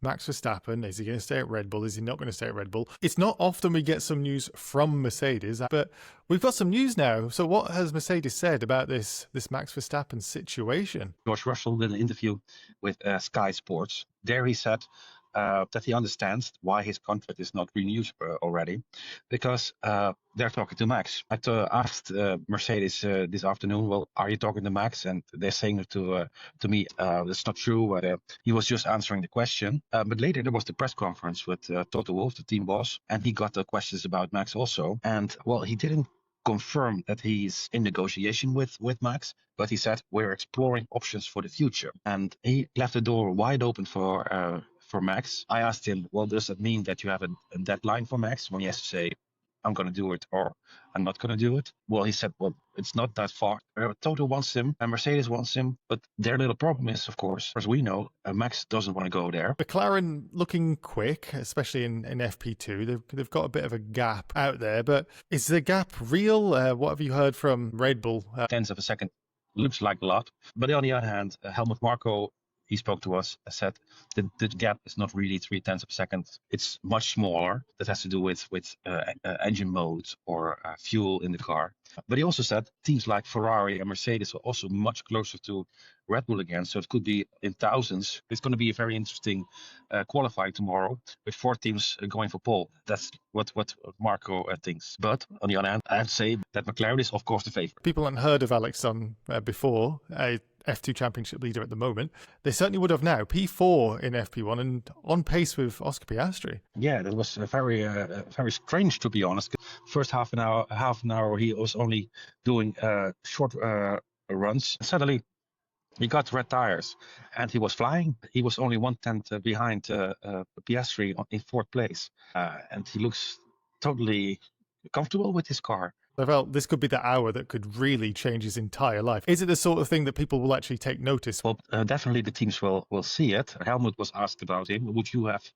Max Verstappen, is he going to stay at Red Bull? Is he not going to stay at Red Bull? It's not often we get some news from Mercedes, but we've got some news now. So what has Mercedes said about this Max Verstappen situation? George Russell did an interview with Sky Sports. There he said that he understands why his contract is not renewed already, because they're talking to Max. I asked Mercedes this afternoon, well, are you talking to Max? And they're saying to me, that's not true. He was just answering the question. But later there was the press conference with Toto Wolff, the team boss, and he got the questions about Max also. And well, he didn't confirm that he's in negotiation with Max, but he said we're exploring options for the future, and he left the door wide open for Max. I asked him, well, does that mean that you have a deadline for Max when he has to say, I'm going to do it or I'm not going to do it? Well, he said, well, it's not that far. Toto wants him and Mercedes wants him, but their little problem is, of course, as we know, Max doesn't want to go there. McLaren looking quick, especially in FP2. They've got a bit of a gap out there, but is the gap real? What have you heard from Red Bull? Tenths of a second looks like a lot, but on the other hand, Helmut Marko, he spoke to us, said that the gap is not really 0.3 of a second. It's much smaller. That has to do with engine modes or fuel in the car. But he also said teams like Ferrari and Mercedes are also much closer to Red Bull again. So it could be in thousands. It's going to be a very interesting qualifying tomorrow with 4 teams going for pole. That's what Marco thinks. But on the other hand, I have to say that McLaren is, of course, the favorite. People hadn't heard of Alex before, a F2 championship leader at the moment. They certainly would have now. P4 in FP1 and on pace with Oscar Piastri. Yeah, that was very strange, to be honest. First half an hour, he was only doing short runs. Suddenly, he got red tires and he was flying. He was only 1/10 behind Piastri in 4th place. And he looks totally comfortable with his car. I felt this could be the hour that could really change his entire life. Is it the sort of thing that people will actually take notice? Well, definitely the teams will see it. Helmut was asked about him. Would you have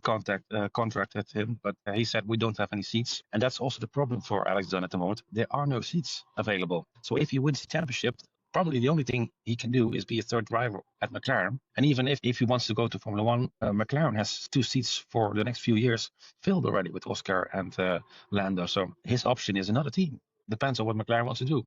contracted him? But he said we don't have any seats. And that's also the problem for Alex Dunn at the moment. There are no seats available. So if he wins the championship, probably the only thing he can do is be a 3rd driver at McLaren. And even if he wants to go to Formula 1, McLaren has 2 seats for the next few years filled already with Oscar and Lando. So his option is another team. Depends on what McLaren wants to do.